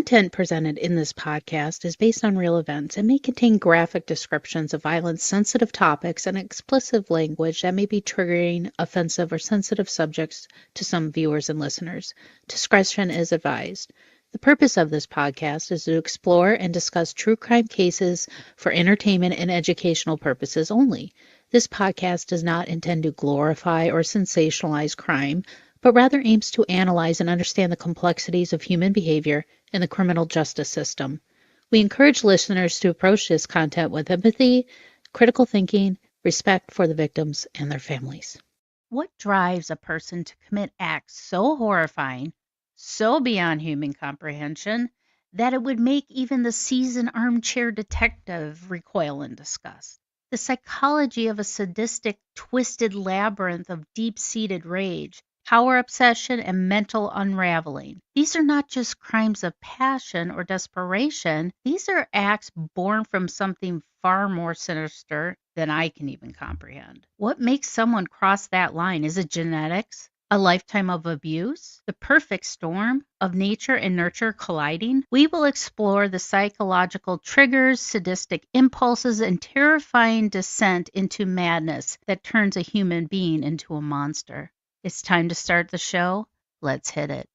content presented in this podcast is based on real events and may contain graphic descriptions of violence, sensitive topics, and explicit language that may be triggering, offensive, or sensitive subjects to some viewers and listeners. Discretion is advised. The purpose of this podcast is to explore and discuss true crime cases for entertainment and educational purposes only. This podcast does not intend to glorify or sensationalize crime, but rather aims to analyze and understand the complexities of human behavior in the criminal justice system. We encourage listeners to approach this content with empathy, critical thinking, respect for the victims and their families. What drives a person to commit acts so horrifying, so beyond human comprehension, that it would make even the seasoned armchair detective recoil in disgust? The psychology of a sadistic, twisted labyrinth of deep-seated rage, power obsession, and mental unraveling. These are not just crimes of passion or desperation. These are acts born from something far more sinister than I can even comprehend. What makes someone cross that line? Is it genetics? A lifetime of abuse? The perfect storm of nature and nurture colliding? We will explore the psychological triggers, sadistic impulses, and terrifying descent into madness that turns a human being into a monster. It's time to start the show. Let's hit it.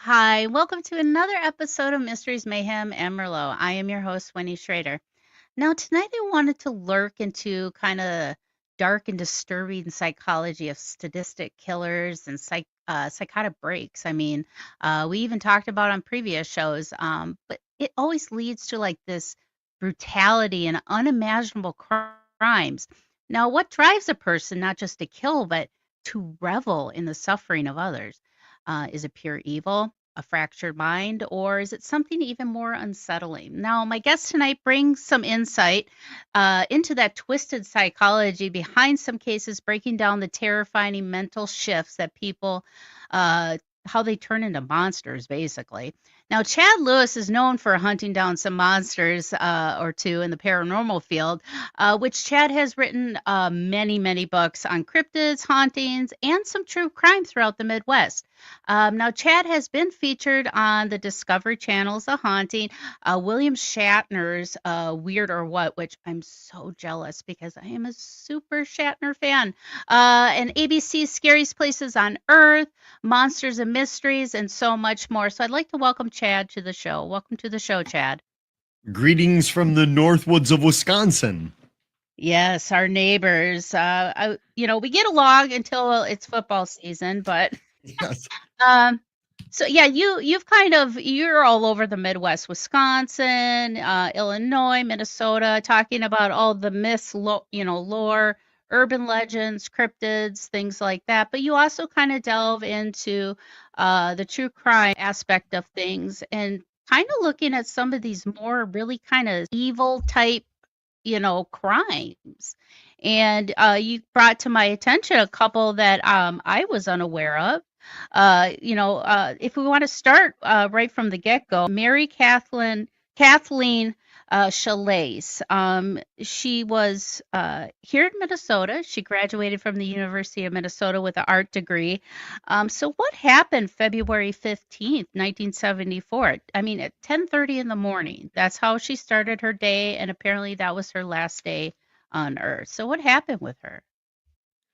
Hi, welcome to another episode of Mysteries, Mayhem, and Merlot. I am your host, Winnie Schrader. Now, tonight I wanted to lurk into kind of dark and disturbing psychology of sadistic killers and psychotic breaks. We even talked about on previous shows, but it always leads to like this brutality and unimaginable crimes. Now, what drives a person not just to kill, but to revel in the suffering of others? Is it pure evil, a fractured mind, or is it something even more unsettling? Now, my guest tonight brings some insight into that twisted psychology behind some cases, breaking down the terrifying mental shifts that people, how they turn into monsters, basically. Now, Chad Lewis is known for hunting down some monsters or two in the paranormal field, which Chad has written many, many books on cryptids, hauntings, and some true crime throughout the Midwest. Now, Chad has been featured on the Discovery Channel's A Haunting, William Shatner's Weird or What, which I'm so jealous because I am a super Shatner fan, and ABC's Scariest Places on Earth, Monsters and Mysteries, and so much more. So I'd like to welcome Chad to the show. Welcome to the show, Chad. Greetings from the Northwoods of Wisconsin. Yes, our neighbors. We get along until it's football season, but Yes. so yeah, you're all over the Midwest, Wisconsin, Illinois, Minnesota, talking about all the myths, lore, urban legends, cryptids, things like that. But you also kind of delve into the true crime aspect of things and kind of looking at some of these more really kind of evil type, crimes. And you brought to my attention a couple that I was unaware of. If we want to start right from the get-go, Mary Kathleen Shalais. She was here in Minnesota. She graduated from the University of Minnesota with an art degree. So what happened February 15th, 1974? At 10:30 in the morning. That's how she started her day, and apparently that was her last day on Earth. So what happened with her?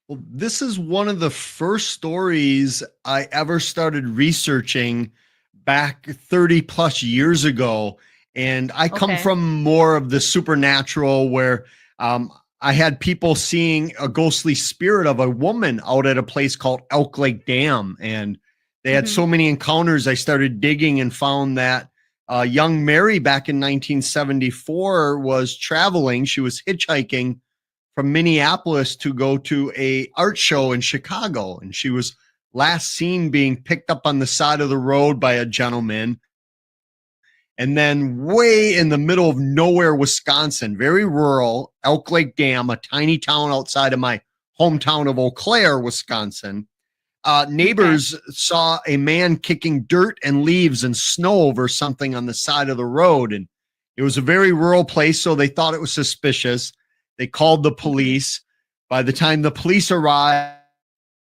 Well, this is one of the first stories I ever started researching back 30 plus years ago. And I come Okay. from more of the supernatural where I had people seeing a ghostly spirit of a woman out at a place called Elk Lake Dam. And they had so many encounters. I started digging and found that young Mary back in 1974 was traveling. She was hitchhiking from Minneapolis to go to a art show in Chicago. And she was last seen being picked up on the side of the road by a gentleman. And then way in the middle of nowhere, Wisconsin, very rural, Elk Lake Dam, a tiny town outside of my hometown of Eau Claire, Wisconsin. Neighbors saw a man kicking dirt and leaves and snow over something on the side of the road. And it was a very rural place, so they thought it was suspicious. They called the police. By the time the police arrived,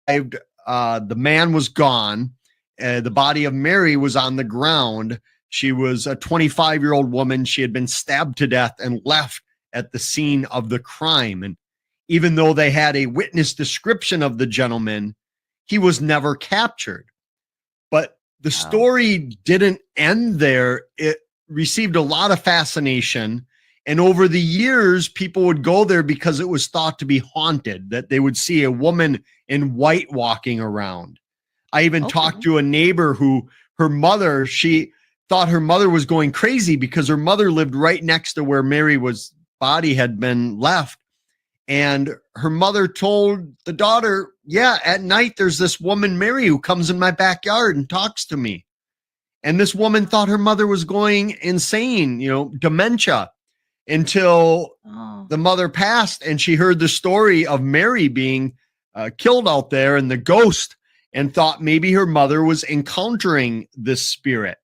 the man was gone. The body of Mary was on the ground. She was a 25-year-old woman. She had been stabbed to death and left at the scene of the crime. And even though they had a witness description of the gentleman, he was never captured. But the story didn't end there. It received a lot of fascination. And over the years, people would go there because it was thought to be haunted, that they would see a woman in white walking around. I even talked to a neighbor who her mother, she thought her mother was going crazy because her mother lived right next to where Mary's body had been left. And her mother told the daughter, yeah, at night there's this woman, Mary, who comes in my backyard and talks to me. And this woman thought her mother was going insane, dementia, until the mother passed and she heard the story of Mary being killed out there and the ghost, and thought maybe her mother was encountering this spirit.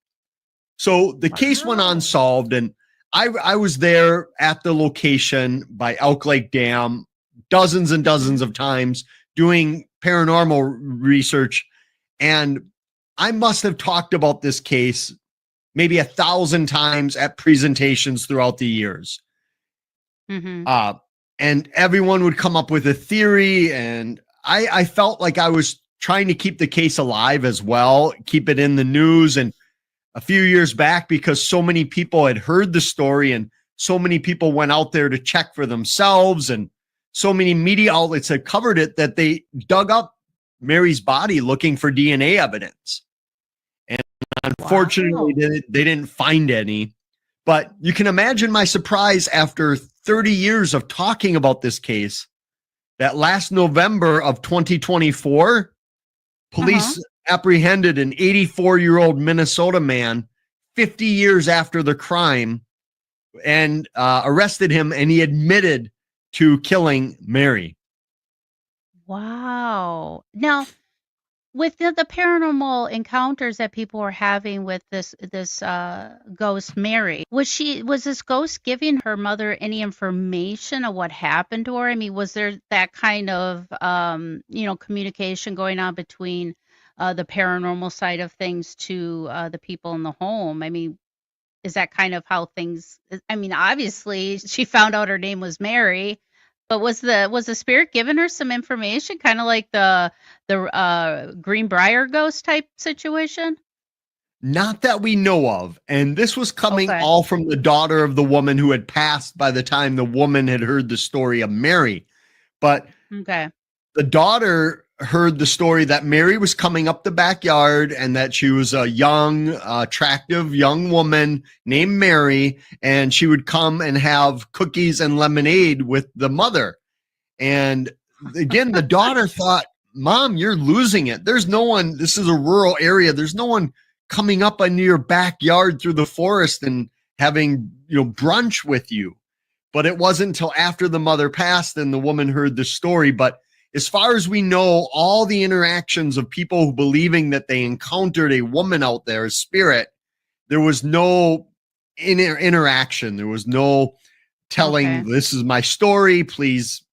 So the case went unsolved, and I was there at the location by Elk Lake Dam dozens and dozens of times doing paranormal research. And I must have talked about this case maybe 1,000 times at presentations throughout the years. And everyone would come up with a theory. And I felt like I was trying to keep the case alive as well, keep it in the news. And a few years back, because so many people had heard the story and so many people went out there to check for themselves, and so many media outlets had covered it, that they dug up Mary's body looking for DNA evidence. And unfortunately, they didn't find any. But you can imagine my surprise after 30 years of talking about this case, that last November of 2024, police apprehended an 84-year-old Minnesota man 50 years after the crime and arrested him, and he admitted to killing Mary. Wow. Now, with the paranormal encounters that people were having with this ghost Mary, was this ghost giving her mother any information of what happened to her? I mean, was there that kind of communication going on between the paranormal side of things to the people in the home? I mean, is that kind of how things? I mean, obviously, she found out her name was Mary. But was the spirit giving her some information, kind of like the Greenbrier ghost type situation? Not that we know of. And this was coming all from the daughter of the woman who had passed by the time the woman had heard the story of Mary. But the daughter heard the story that Mary was coming up the backyard and that she was a young, attractive young woman named Mary, and she would come and have cookies and lemonade with the mother. And again, the daughter thought, Mom, you're losing it. There's no one, this is a rural area. There's no one coming up into your backyard through the forest and having, brunch with you. But it wasn't until after the mother passed and the woman heard the story. But as far as we know, all the interactions of people who believing that they encountered a woman out there, a spirit, there was no interaction. There was no telling, this is my story, please,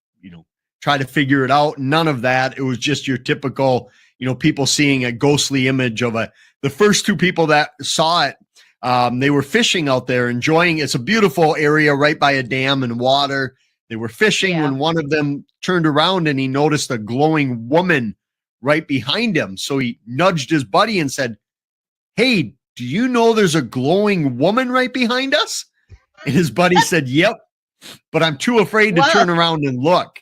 try to figure it out. None of that. It was just your typical, people seeing a ghostly image of the first two people that saw it. They were fishing out there, enjoying. It's a beautiful area right by a dam and water. They were fishing when one of them turned around and he noticed a glowing woman right behind him. So he nudged his buddy and said, "Hey, do you know there's a glowing woman right behind us?" And his buddy said, "Yep." but I'm too afraid to turn around and look,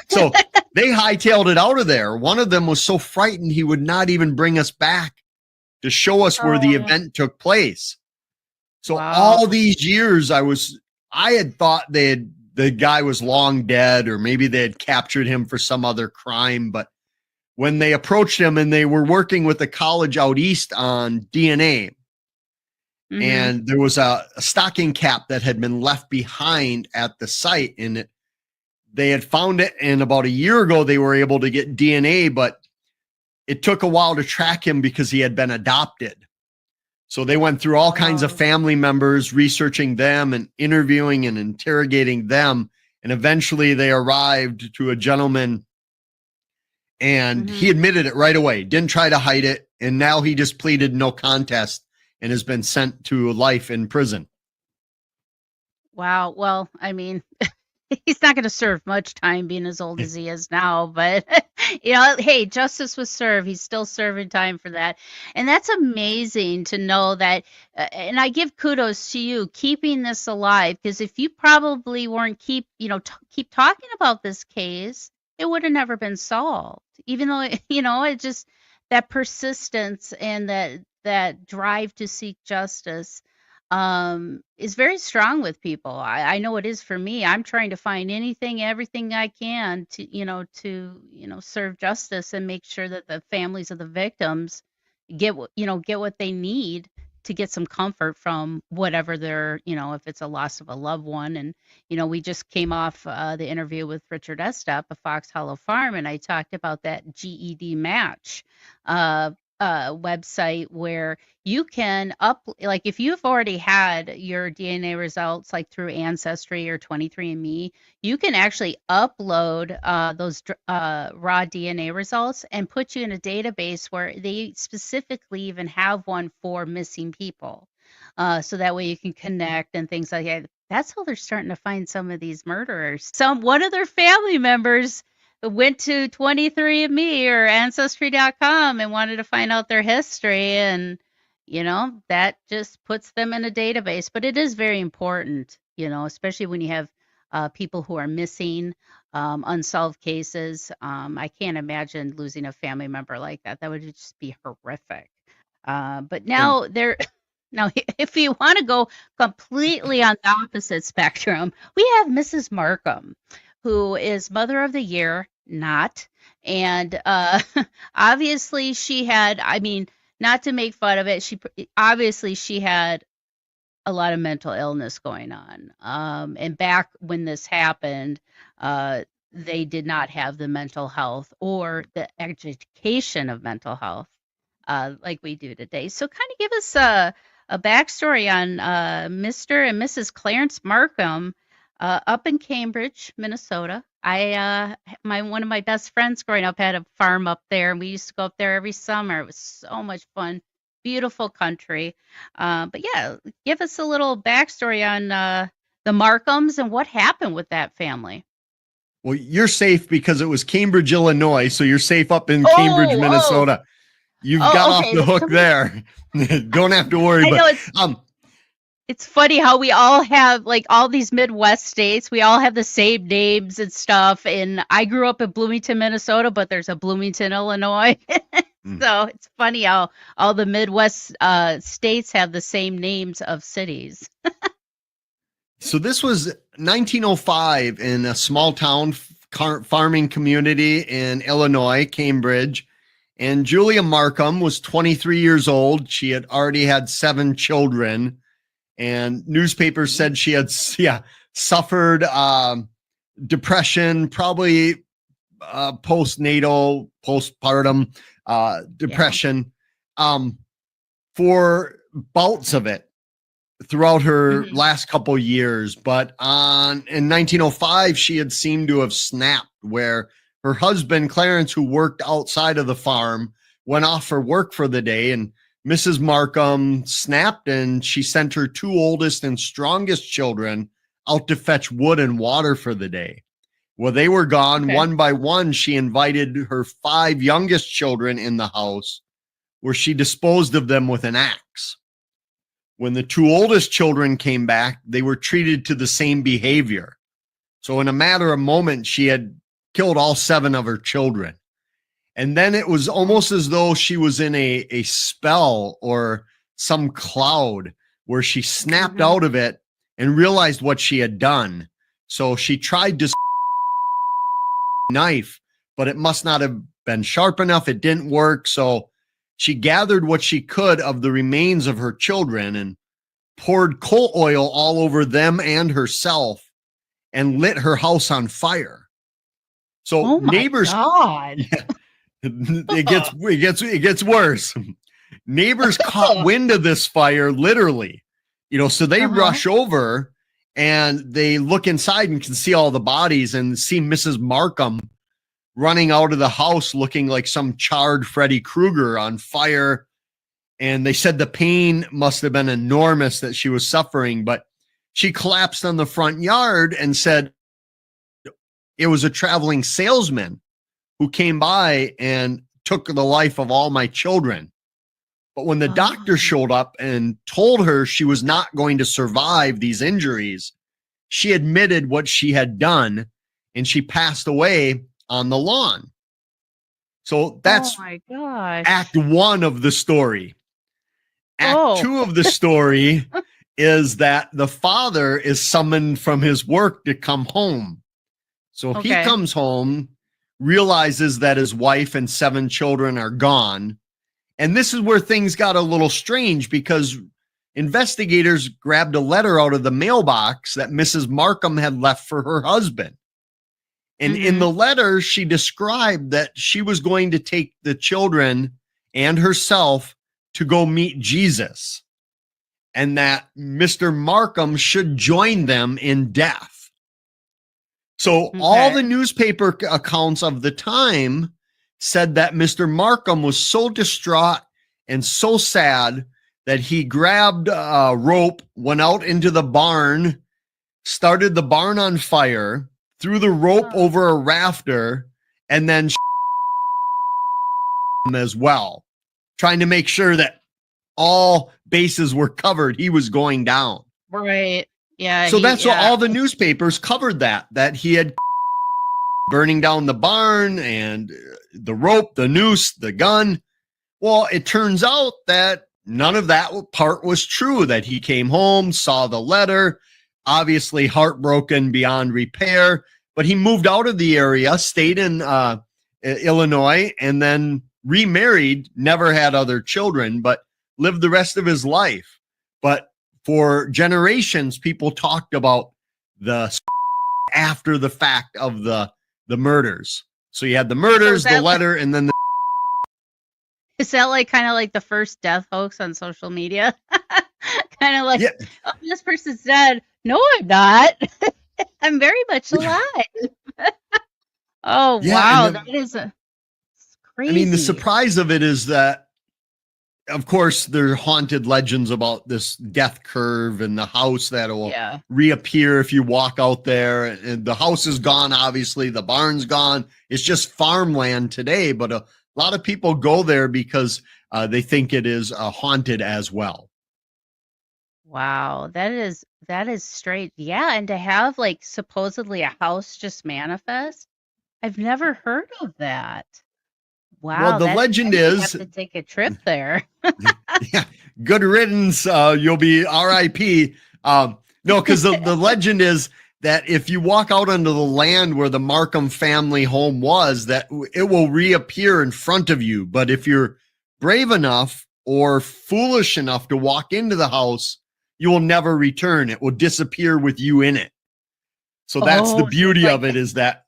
So they hightailed it out of there. One of them was so frightened he would not even bring us back to show us where the event took place. So all these years I had thought the guy was long dead, or maybe they had captured him for some other crime. But when they approached him, and they were working with the college out east on DNA, and there was a stocking cap that had been left behind at the site, and they had found it. And about a year ago, they were able to get DNA, but it took a while to track him because he had been adopted. So they went through all kinds of family members, researching them and interviewing and interrogating them. And eventually they arrived to a gentleman, and he admitted it right away, didn't try to hide it. And now he just pleaded no contest and has been sent to life in prison. Wow. Well, I mean, he's not going to serve much time being as old as he is now, but hey, justice was served. He's still serving time for that. And that's amazing to know that. And I give kudos to you keeping this alive, because if you probably weren't keep talking about this case, it would have never been solved, even though, it just, that persistence and that drive to seek justice is very strong with people. I know it is for me. I'm trying to find everything I can to serve justice and make sure that the families of the victims get what they need to get some comfort from whatever they're, if it's a loss of a loved one. And, we just came off the interview with Richard Estep of Fox Hollow Farm, and I talked about that GED match website where you can like if you've already had your DNA results like through Ancestry or 23andMe, you can actually upload those raw DNA results and put you in a database where they specifically even have one for missing people. So that way you can connect and things like that. That's how they're starting to find some of these murderers. One of their family members went to 23andMe or Ancestry.com and wanted to find out their history. And, that just puts them in a database. But it is very important, especially when you have people who are missing, unsolved cases. I can't imagine losing a family member like that. That would just be horrific. But now Now, if you want to go completely on the opposite spectrum, we have Mrs. Markham, who is Mother of the Year, and obviously she had, not to make fun of it, she had a lot of mental illness going on. And back when this happened, they did not have the mental health or the education of mental health like we do today. So kind of give us a backstory on Mr. and Mrs. Clarence Markham up in Cambridge, Minnesota. One of my best friends growing up had a farm up there, and we used to go up there every summer. It was so much fun, beautiful country. But yeah, give us a little backstory on the Markhams and what happened with that family. Well, you're safe because it was Cambridge, Illinois, so you're safe up in Cambridge, Minnesota. You've got off the hook there. Don't have to worry. It's funny how we all have, like, all these Midwest states, we all have the same names and stuff. And I grew up in Bloomington, Minnesota, but there's a Bloomington, Illinois. So it's funny how all the Midwest states have the same names of cities. So this was 1905 in a small town farming community in Illinois, Cambridge. And Julia Markham was 23 years old. She had already had 7 children. And newspapers said she had suffered depression, probably postpartum depression, for bouts of it throughout her last couple years. But in 1905, she had seemed to have snapped, where her husband, Clarence, who worked outside of the farm, went off for work for the day, and Mrs. Markham snapped, and she sent her 2 oldest and strongest children out to fetch wood and water for the day. Well, they were gone. One by one, she invited her 5 youngest children in the house, where she disposed of them with an axe. when the two oldest children came back, they were treated to the same behavior. So in a matter of moments, she had killed all 7 of her children. And then it was almost as though she was in a spell or some cloud where she snapped out of it and realized what she had done. So she tried to knife, but it must not have been sharp enough. It didn't work. So she gathered what she could of the remains of her children and poured coal oil all over them and herself and lit her house on fire. So neighbors, God. Yeah, it gets worse. Neighbors caught wind of this fire, literally, so they rush over and they look inside and can see all the bodies and see Mrs. Markham running out of the house looking like some charred Freddy Krueger on fire. And they said the pain must have been enormous that she was suffering, but she collapsed on the front yard and said it was a traveling salesman who came by and took the life of all my children. But when the doctor showed up and told her she was not going to survive these injuries, she admitted what she had done and she passed away on the lawn. So that's Act 1 of the story. Act 2 of the story is that the father is summoned from his work to come home. So he comes home, realizes that his wife and 7 children are gone. And this is where things got a little strange because investigators grabbed a letter out of the mailbox that Mrs. Markham had left for her husband. And in the letter, she described that she was going to take the children and herself to go meet Jesus, and that Mr. Markham should join them in death. So all the newspaper accounts of the time said that Mr. Markham was so distraught and so sad that he grabbed a rope, went out into the barn, started the barn on fire, threw the rope over a rafter, and then as well, trying to make sure that all bases were covered. He was going down. Right. Yeah. So that's what all the newspapers covered, that he had burning down the barn and the rope, the noose, the gun. Well, it turns out that none of that part was true, that he came home, saw the letter, obviously heartbroken beyond repair, but he moved out of the area, stayed in Illinois, and then remarried, never had other children, but lived the rest of his life. But for generations, people talked about the after the fact of the murders. So you had the murders, the letter, and then the is that like kind of like the first death hoax on social media? Kind of like, oh, this person's dead. No, I'm not. I'm very much alive. Oh, wow. That is crazy. I mean, the surprise of it is that, of course, there are haunted legends about this death curve and the house that will reappear if you walk out there. And the house is gone, obviously. The barn's gone. It's just farmland today. But a lot of people go there because they think it is haunted as well. Wow, that is straight. Yeah, and to have like supposedly a house just manifest, I've never heard of that. Wow, well, the legend is have to take a trip there. Yeah, good riddance. You'll be R.I.P. No, because the legend is that if you walk out onto the land where the Markham family home was, that it will reappear in front of you. But if you're brave enough or foolish enough to walk into the house, you will never return. It will disappear with you in it. So that's the beauty of it, is that,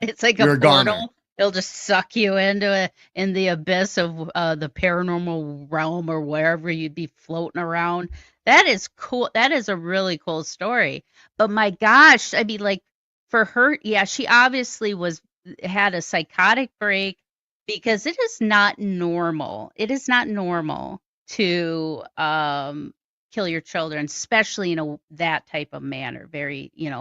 it's like a portal. It'll just suck you into in the abyss of the paranormal realm or wherever you'd be floating around. That is cool. That is a really cool story. But my gosh, I mean, like for her, she obviously had a psychotic break, because it is not normal. It is not normal to kill your children, especially in that type of manner, very, in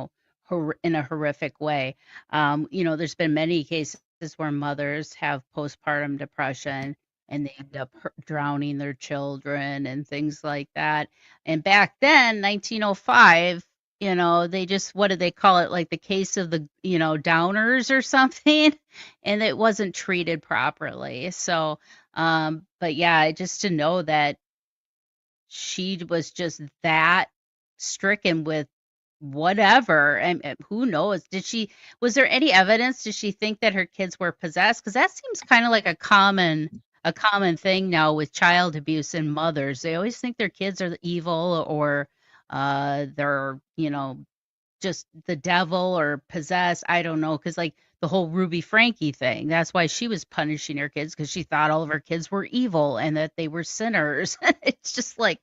a horrific way. There's been many cases where mothers have postpartum depression and they end up drowning their children and things like that. And back then, 1905, they just, what did they call it? Like the case of the, downers or something. And it wasn't treated properly. So, but yeah, just to know that she was just that stricken with whatever, and who knows, was there any evidence, did she think that her kids were possessed? Because that seems kind of like a common thing now with child abuse and mothers. They always think their kids are evil, or they're just the devil or possessed. I don't know, because like the whole Ruby Frankie thing, that's why she was punishing her kids, because she thought all of her kids were evil and that they were sinners. It's just like,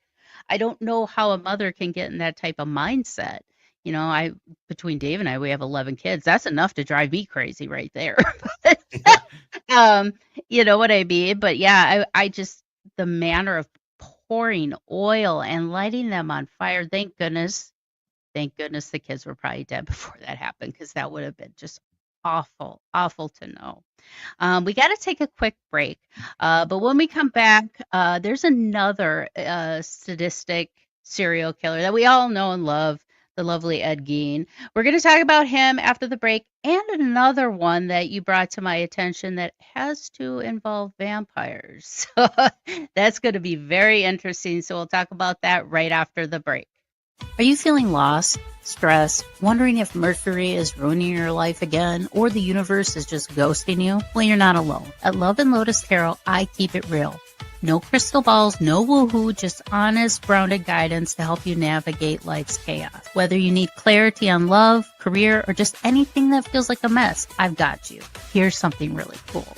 I don't know how a mother can get in that type of mindset. Between Dave and I, we have 11 kids. That's enough to drive me crazy right there. You know what I mean? But yeah, I just, the manner of pouring oil and lighting them on fire. Thank goodness the kids were probably dead before that happened, because that would have been just awful to know. We got to take a quick break. But when we come back, there's another sadistic serial killer that we all know and love, the lovely Ed Gein. We're going to talk about him after the break, and another one that you brought to my attention that has to involve vampires. So that's going to be very interesting. So we'll talk about that right after the break. Are you feeling lost, stressed, wondering if Mercury is ruining your life again, or the universe is just ghosting you? Well, you're not alone. At Love and Lotus Tarot, I keep it real. No crystal balls, no woohoo, just honest, grounded guidance to help you navigate life's chaos. Whether you need clarity on love, career, or just anything that feels like a mess, I've got you. Here's something really cool.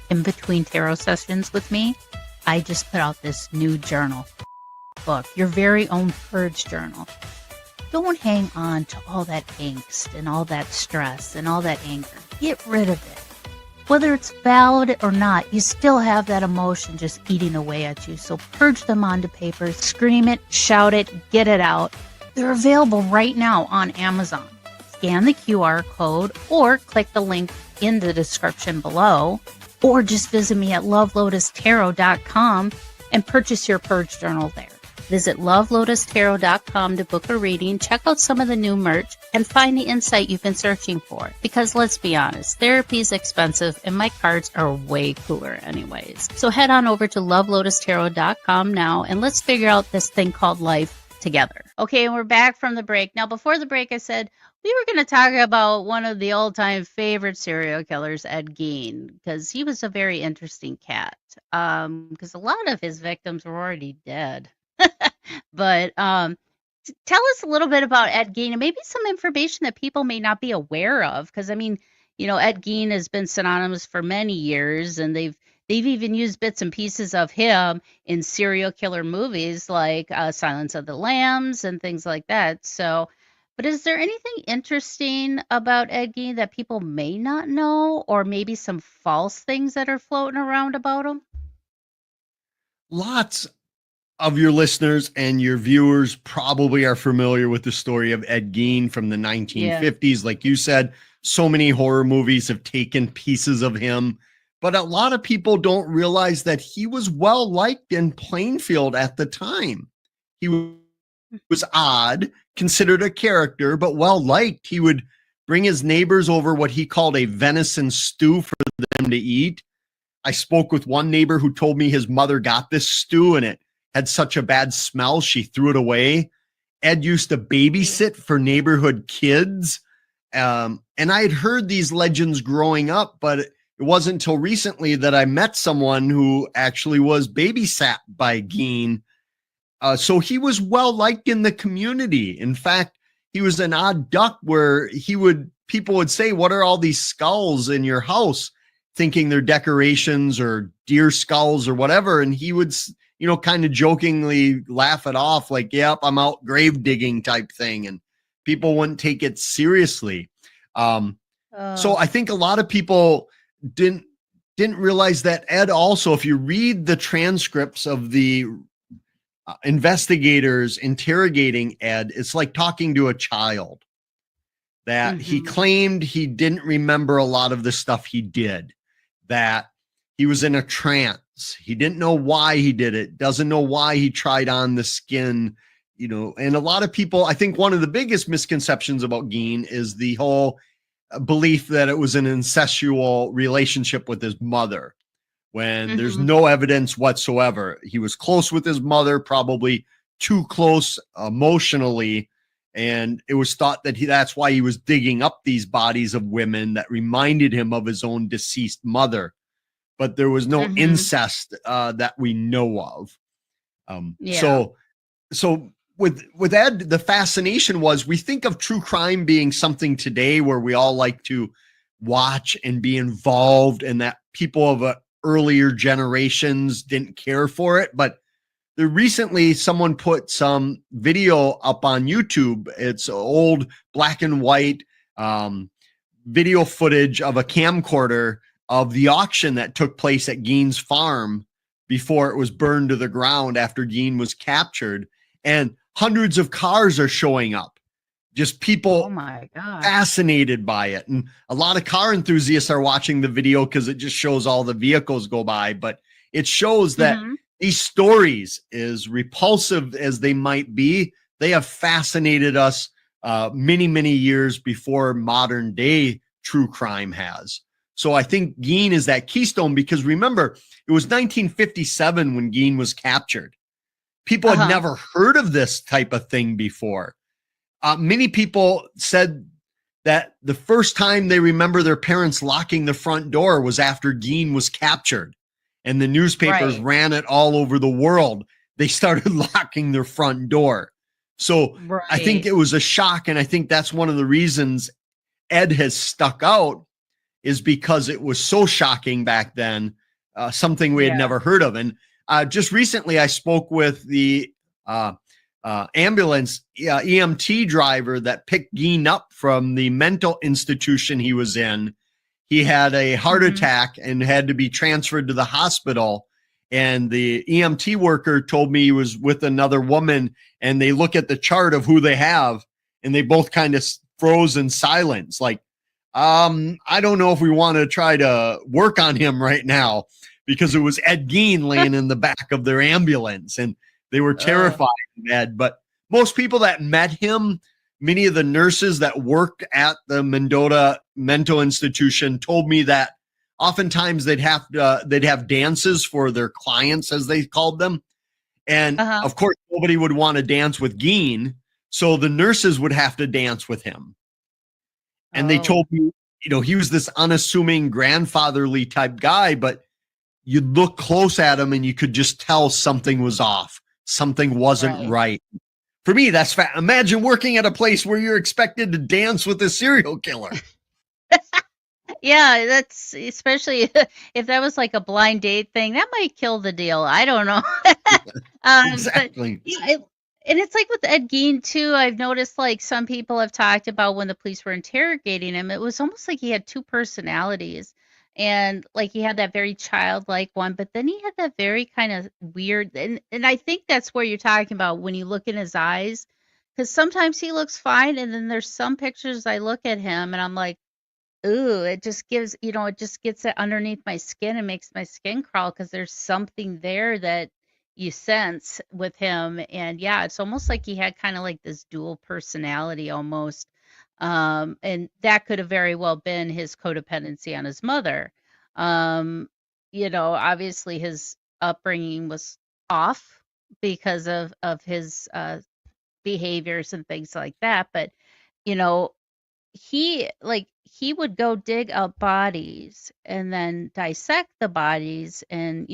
In between tarot sessions with me, I just put out this new journal book, your very own purge journal. Don't hang on to all that angst and all that stress and all that anger. Get rid of it. Whether it's valid or not, you still have that emotion just eating away at you. So purge them onto paper, scream it, shout it, get it out. They're available right now on Amazon. Scan the QR code or click the link in the description below, or just visit me at lovelotustarot.com and purchase your purge journal there. Visit lovelotustarot.com to book a reading, check out some of the new merch, and find the insight you've been searching for. Because let's be honest, therapy is expensive and my cards are way cooler anyways. So head on over to lovelotustarot.com now and let's figure out this thing called life together. Okay, and we're back from the break. Now, before the break, I said we were going to talk about one of the all-time favorite serial killers, Ed Gein, because he was a very interesting cat. Because a lot of his victims were already dead. But tell us a little bit about Ed Gein, and maybe some information that people may not be aware of. Because I mean, Ed Gein has been synonymous for many years, and they've even used bits and pieces of him in serial killer movies like Silence of the Lambs and things like that. So, but is there anything interesting about Ed Gein that people may not know, or maybe some false things that are floating around about him? Lots of your listeners and your viewers probably are familiar with the story of Ed Gein from the 1950s. Yeah. Like you said, so many horror movies have taken pieces of him, but a lot of people don't realize that he was well liked in Plainfield at the time. He was odd, considered a character, but well liked. He would bring his neighbors over what he called a venison stew for them to eat. I spoke with one neighbor who told me his mother got this stew and it had such a bad smell, she threw it away. Ed used to babysit for neighborhood kids. And I had heard these legends growing up, but it wasn't until recently that I met someone who actually was babysat by Gein. So he was well liked in the community. In fact, he was an odd duck where people would say, "What are all these skulls in your house?" thinking they're decorations or deer skulls or whatever. And he would, kind of jokingly laugh it off like, "Yep, I'm out grave digging" type thing. And people wouldn't take it seriously. So I think a lot of people didn't realize that Ed also, if you read the transcripts of the investigators interrogating Ed, it's like talking to a child. That he claimed he didn't remember a lot of the stuff he did, that he was in a trance, He didn't know why he did it, doesn't know why he tried on the skin, and a lot of people, I think one of the biggest misconceptions about Geen is the whole belief that it was an incestual relationship with his mother, when there's Mm-hmm. no evidence whatsoever. He was close with his mother, probably too close emotionally. And it was thought that that's why he was digging up these bodies of women that reminded him of his own deceased mother. But there was no Mm-hmm. incest that we know of. Yeah. So with Ed, the fascination was, we think of true crime being something today where we all like to watch and be involved, and that people of earlier generations didn't care for it. But recently someone put some video up on YouTube. It's old black and white video footage of a camcorder of the auction that took place at Geen's farm before it was burned to the ground after Geen was captured. And hundreds of cars are showing up. Just people Oh my gosh. fascinated by it. And a lot of car enthusiasts are watching the video because it just shows all the vehicles go by. But it shows that Mm-hmm. these stories, as repulsive as they might be, they have fascinated us many, many years before modern day true crime has. So I think Geen is that keystone, because remember, it was 1957 when Geen was captured. People had never heard of this type of thing before. Many people said that the first time they remember their parents locking the front door was after Geen was captured, and the newspapers ran it all over the world. They started locking their front door. So I think it was a shock, and I think that's one of the reasons Ed has stuck out, is because it was so shocking back then, something we had never heard of. And just recently, I spoke with the ambulance EMT driver that picked Geen up from the mental institution he was in. He had a heart attack and had to be transferred to the hospital. And the EMT worker told me he was with another woman, and they look at the chart of who they have, and they both kind of froze in silence. Like, I don't know if we want to try to work on him right now, because it was Ed Geen laying in the back of their ambulance, and they were terrified of Ed. But most people that met him, many of the nurses that worked at the Mendota Mental Institution, told me that oftentimes they'd have dances for their clients, as they called them. And of course, nobody would want to dance with Geen, so the nurses would have to dance with him. And they told me, he was this unassuming grandfatherly type guy, but you'd look close at him and you could just tell something was off. Something wasn't right. For me, that's imagine working at a place where you're expected to dance with a serial killer. Yeah, that's especially if that was like a blind date thing, that might kill the deal. I don't know. Exactly. But yeah, and it's like with Ed Gein too. I've noticed like some people have talked about when the police were interrogating him, it was almost like he had two personalities. And like he had that very childlike one, but then he had that very kind of weird, and I think that's where you're talking about when you look in his eyes, because sometimes he looks fine, and then there's some pictures I look at him and I'm like, ooh, it just gives, it just gets it underneath my skin and makes my skin crawl because there's something there that you sense with him. And yeah, it's almost like he had kind of like this dual personality almost. And that could have very well been his codependency on his mother. Obviously his upbringing was off because of his behaviors and things like that. But, you know, he would go dig up bodies and then dissect the bodies and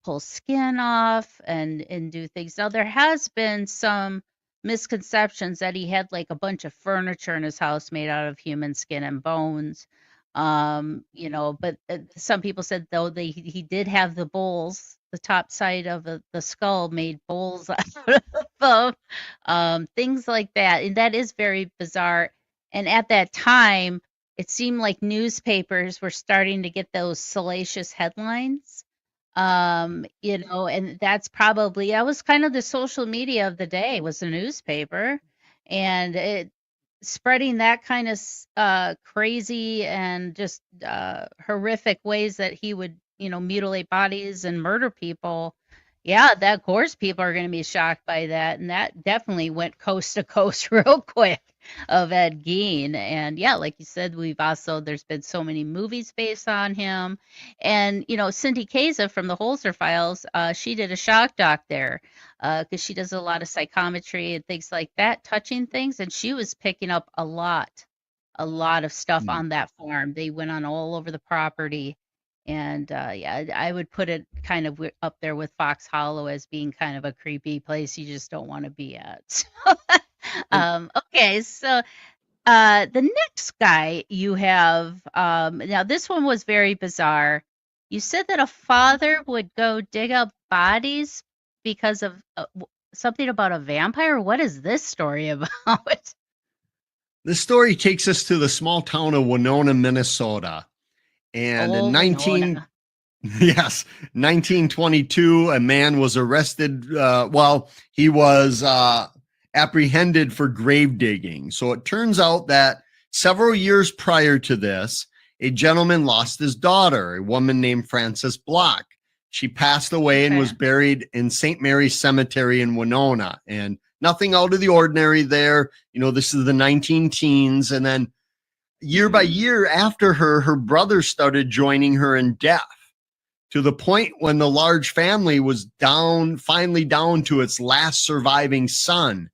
pull skin off and do things. Now there has been some misconceptions that he had like a bunch of furniture in his house made out of human skin and bones. But some people said though he did have the bowls, the top side of the skull made bowls out of things like that, and that is very bizarre. And at that time, it seemed like newspapers were starting to get those salacious headlines. And that was kind of the social media of the day, was the newspaper. And it spreading that kind of crazy and just horrific ways that he would mutilate bodies and murder people, yeah, of course people are going to be shocked by that. And that definitely went coast to coast real quick of Ed Gein. And yeah, like you said, there's been so many movies based on him. And, Cindy Kaza from the Holzer Files, she did a shock doc there because she does a lot of psychometry and things like that, touching things. And she was picking up a lot of stuff on that farm. They went on all over the property. And yeah, I would put it kind of up there with Fox Hollow as being kind of a creepy place you just don't want to be at. Okay, so the next guy you have, now this one was very bizarre. You said that a father would go dig up bodies because of something about a vampire. What is this story about? The story takes us to the small town of Winona, Minnesota. And in 1922, a man was arrested. He was apprehended for grave digging. So it turns out that several years prior to this, a gentleman lost his daughter, a woman named Frances Block. She passed away and was buried in St. Mary's Cemetery in Winona. And nothing out of the ordinary there. This is the 19-teens. And then year by year after her brother started joining her in death, to the point when the large family was finally down to its last surviving son.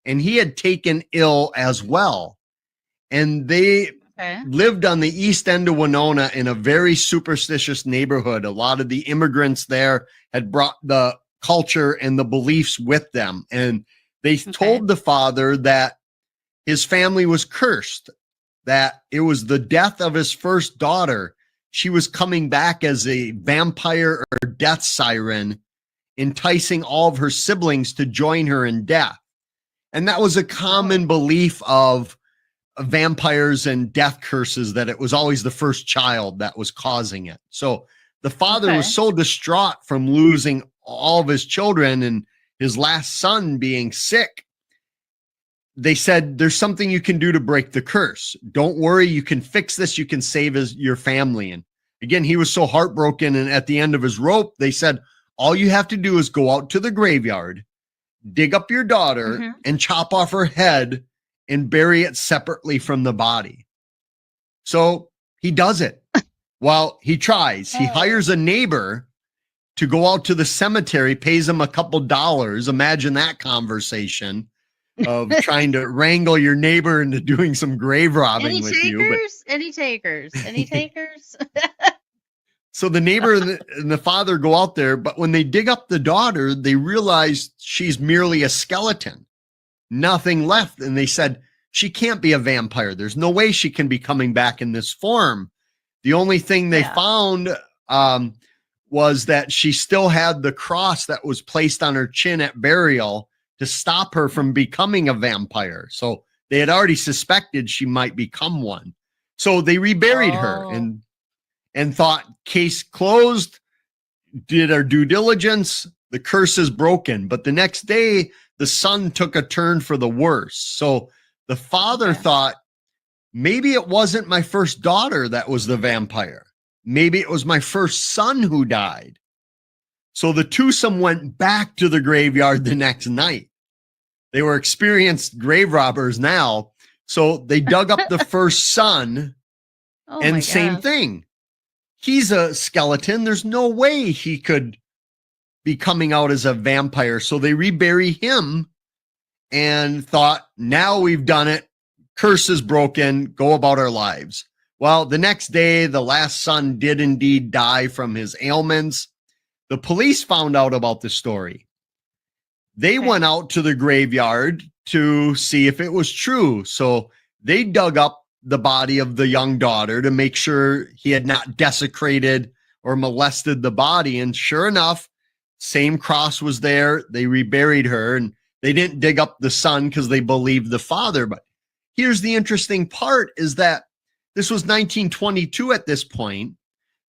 And he had taken ill as well. And they lived on the east end of Winona in a very superstitious neighborhood. A lot of the immigrants there had brought the culture and the beliefs with them. And they told the father that his family was cursed, that it was the death of his first daughter. She was coming back as a vampire or death siren, enticing all of her siblings to join her in death. And that was a common belief of vampires and death curses, that it was always the first child that was causing it. So the father was so distraught from losing all of his children and his last son being sick. They said, there's something you can do to break the curse. Don't worry, you can fix this. You can save your family. And again, he was so heartbroken. And at the end of his rope, they said, all you have to do is go out to the graveyard, dig up your daughter and chop off her head and bury it separately from the body. So he does it. Well, he tries. He hires a neighbor to go out to the cemetery, pays him a couple dollars. Imagine that conversation of trying to wrangle your neighbor into doing some grave robbing with you. Any takers? So the neighbor and the father go out there, but when they dig up the daughter, they realize she's merely a skeleton, nothing left. And they said, she can't be a vampire. There's no way she can be coming back in this form. The only thing they found was that she still had the cross that was placed on her chin at burial to stop her from becoming a vampire. So they had already suspected she might become one. So they reburied her and thought, case closed, did our due diligence, the curse is broken. But the next day, the son took a turn for the worse. So the father thought, maybe it wasn't my first daughter that was the vampire. Maybe it was my first son who died. So the twosome went back to the graveyard the next night. They were experienced grave robbers now. So they dug up the first son and same thing. He's a skeleton. There's no way he could be coming out as a vampire. So they rebury him and thought, now we've done it. Curse is broken. Go about our lives. Well, the next day, the last son did indeed die from his ailments. The police found out about the story. They went out to the graveyard to see if it was true. So they dug up the body of the young daughter to make sure he had not desecrated or molested the body. And sure enough, same cross was there. They reburied her, and they didn't dig up the son because they believed the father. But here's the interesting part is that this was 1922 at this point.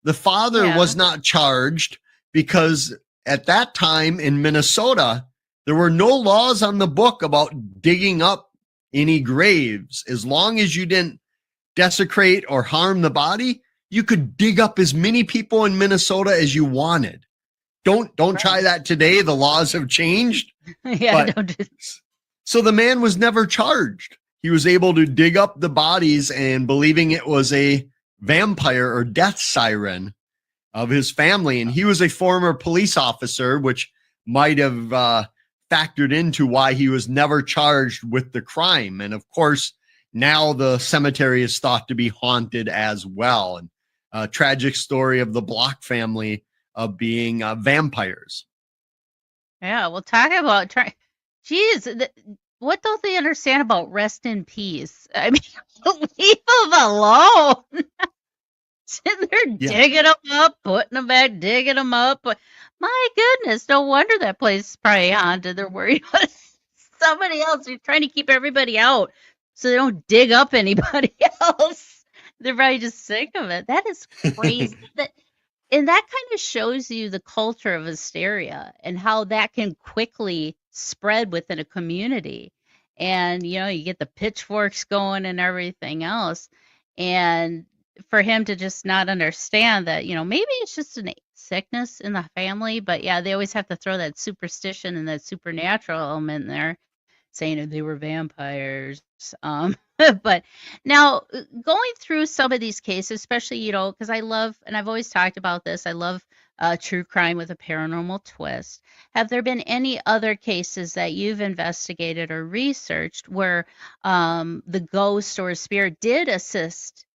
The father was not charged because at that time in Minnesota, there were no laws on the book about digging up any graves. As long as you didn't desecrate or harm the body, you could dig up as many people in Minnesota as you wanted. Don't try that today. The laws have changed. Yeah, but, so the man was never charged. He was able to dig up the bodies and believing it was a vampire or death siren of his family. And he was a former police officer, which might have factored into why he was never charged with the crime. And of course, now the cemetery is thought to be haunted as well. And a tragic story of the Block family of being vampires. Yeah, we'll talk about Jeez, what don't they understand about rest in peace? I mean, leave them alone. Sitting there digging them up, putting them back, digging them up. But my goodness, no wonder that place is probably haunted. They're worried about somebody else. They're trying to keep everybody out so they don't dig up anybody else. They're probably just sick of it. That is crazy. And that kind of shows you the culture of hysteria and how that can quickly spread within a community. And, you know, you get the pitchforks going and everything else. And for him to just not understand that, you know, maybe it's just a sickness in the family. But yeah, they always have to throw that superstition and that supernatural element in there, saying that they were vampires. But now going through some of these cases, especially, you know, because I love, and I've always talked about this, I love true crime with a paranormal twist. Have there been any other cases that you've investigated or researched where the ghost or spirit did assist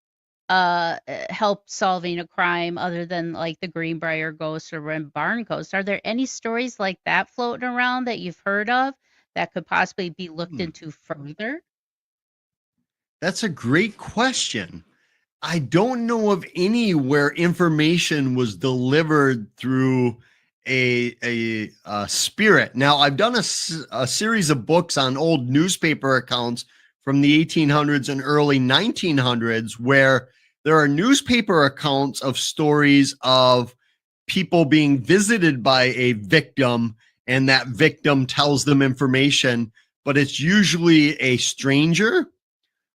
help solving a crime other than like the Greenbrier ghost or Red Barn ghost? Are there any stories like that floating around that you've heard of that could possibly be looked into further? That's a great question. I don't know of any where information was delivered through a spirit. Now, I've done a series of books on old newspaper accounts from the 1800s and early 1900s where there are newspaper accounts of stories of people being visited by a victim, and that victim tells them information, but it's usually a stranger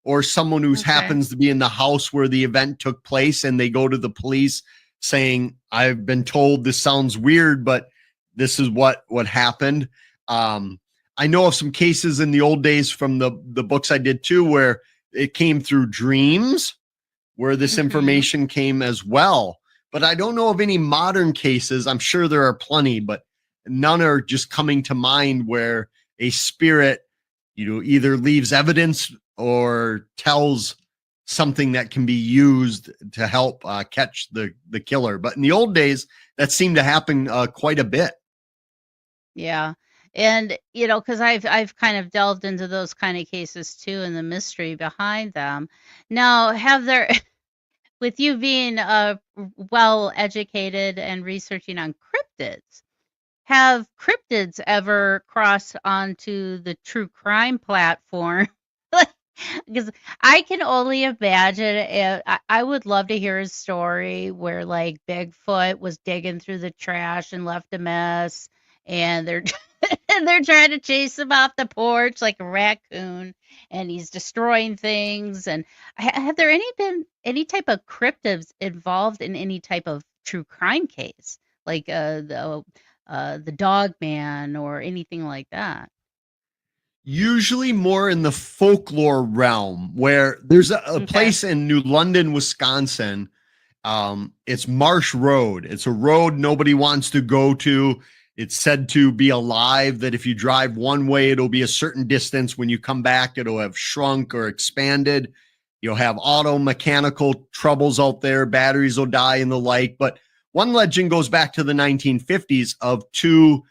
or someone who happens to be in the house where the event took place, and they go to the police saying, I've been told this sounds weird, but this is what happened. I know of some cases in the old days from the books I did too, where it came through dreams, where this information came as well. But I don't know of any modern cases. I'm sure there are plenty, but none are just coming to mind where a spirit, you know, either leaves evidence or tells something that can be used to help catch the killer. But in the old days, that seemed to happen quite a bit. Yeah. And, you know, because I've kind of delved into those kind of cases too and the mystery behind them. Now, have there, with you being well educated and researching on cryptids, have cryptids ever crossed onto the true crime platform? Because I can only imagine, I would love to hear a story where like Bigfoot was digging through the trash and left a mess, and they're and they're trying to chase him off the porch like a raccoon, and he's destroying things. And have there been any type of cryptids involved in any type of true crime case, like the Dog Man or anything like that? Usually more in the folklore realm, where there's a place in New London, Wisconsin. It's Marsh Road. It's a road nobody wants to go to. It's said to be alive, that if you drive one way, it'll be a certain distance. When you come back, it'll have shrunk or expanded. You'll have auto mechanical troubles out there. Batteries will die and the like. But one legend goes back to the 1950s of two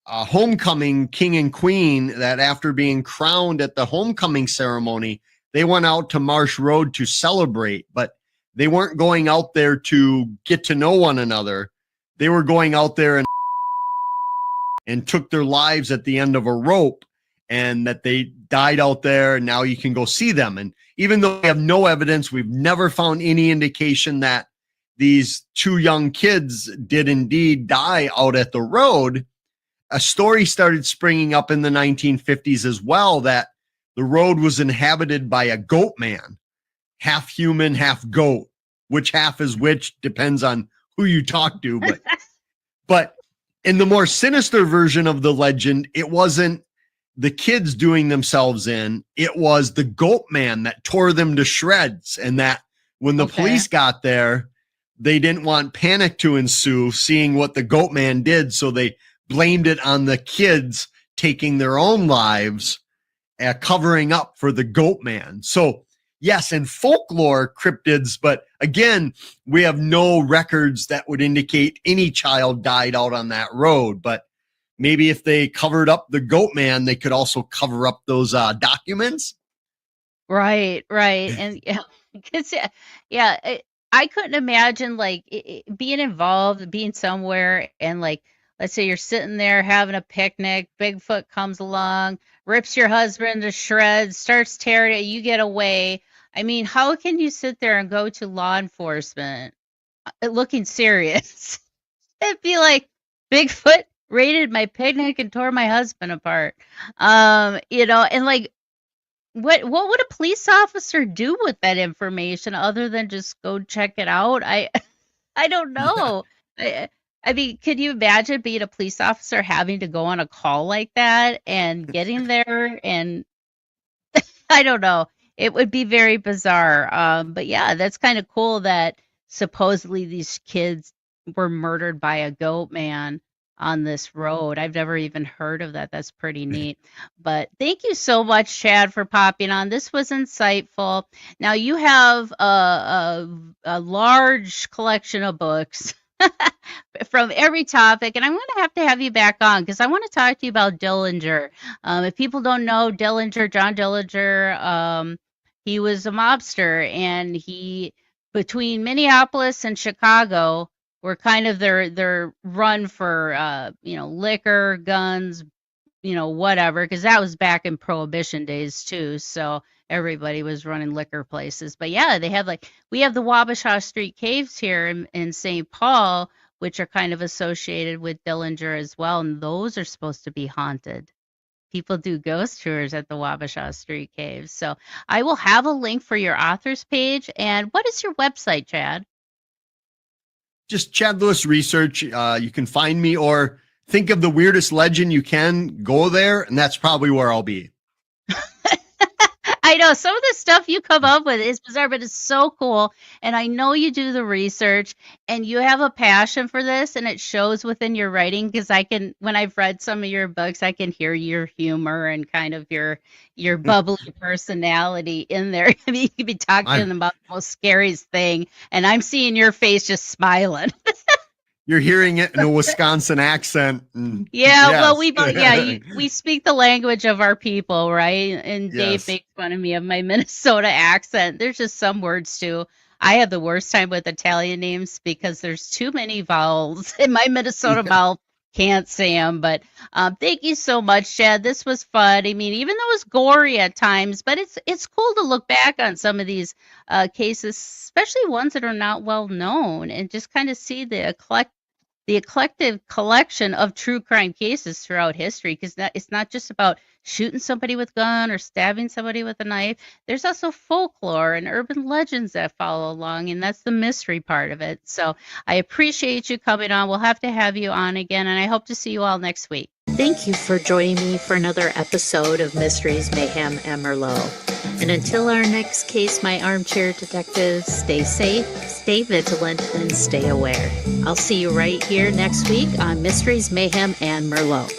homecoming king and queen that after being crowned at the homecoming ceremony, they went out to Marsh Road to celebrate, but they weren't going out there to get to know one another. They were going out there and took their lives at the end of a rope, and that they died out there. And now you can go see them. And even though we have no evidence, we've never found any indication that these two young kids did indeed die out at the road. A story started springing up in the 1950s as well, that the road was inhabited by a goat man, half human, half goat, which half is which, depends on who you talk to. But in the more sinister version of the legend, it wasn't the kids doing themselves in. It was the goat man that tore them to shreds. And that when the police got there, they didn't want panic to ensue seeing what the goat man did. So they blamed it on the kids taking their own lives, covering up for the goat man. So yes, in folklore cryptids, but again, we have no records that would indicate any child died out on that road. But maybe if they covered up the goat man, they could also cover up those documents. Right. And I couldn't imagine like being involved, being somewhere, and like, let's say you're sitting there having a picnic, Bigfoot comes along, rips your husband to shreds, starts tearing it, you get away. I mean, how can you sit there and go to law enforcement looking serious? It'd be like, Bigfoot raided my picnic and tore my husband apart. And like, what would a police officer do with that information other than just go check it out? I don't know. I mean, could you imagine being a police officer having to go on a call like that and getting there? And I don't know. It would be very bizarre. But yeah, that's kind of cool that supposedly these kids were murdered by a goat man on this road. I've never even heard of that. That's pretty neat. But thank you so much, Chad, for popping on. This was insightful. Now you have a large collection of books from every topic, and I'm going to have you back on because I want to talk to you about Dillinger. If people don't know John Dillinger, he was a mobster, and he, between Minneapolis and Chicago, were kind of their run for liquor, guns, whatever, because that was back in Prohibition days too. So everybody was running liquor places. But yeah, we have the Wabasha Street Caves here in St. Paul, which are kind of associated with Dillinger as well, and those are supposed to be haunted. People do ghost tours at the Wabasha Street Caves. So I will have a link for your author's page. And what is your website, Chad? Just Chad Lewis Research. You can find me, or think of the weirdest legend you can, go there, and that's probably where I'll be. I know some of the stuff you come up with is bizarre, but it's so cool. And I know you do the research and you have a passion for this, and it shows within your writing, because when I've read some of your books, I can hear your humor and kind of your bubbly personality in there. I mean, you could be talking about the most scariest thing, and I'm seeing your face just smiling. You're hearing it in a Wisconsin accent. Well, we speak the language of our people, right? And Dave makes fun of me of my Minnesota accent. There's just some words too. I have the worst time with Italian names because there's too many vowels in my Minnesota mouth. Can't say them, but thank you so much, Chad. This was fun. I mean, even though it was gory at times, but it's cool to look back on some of these cases, especially ones that are not well known, and just kind of see the eclectic collection of true crime cases throughout history, because it's not just about shooting somebody with a gun or stabbing somebody with a knife. There's also folklore and urban legends that follow along, and that's the mystery part of it. So I appreciate you coming on. We'll have to have you on again, and I hope to see you all next week. Thank you for joining me for another episode of Mysteries, Mayhem, and Merlot. And until our next case, my armchair detectives, stay safe, stay vigilant, and stay aware. I'll see you right here next week on Mysteries, Mayhem, and Merlot.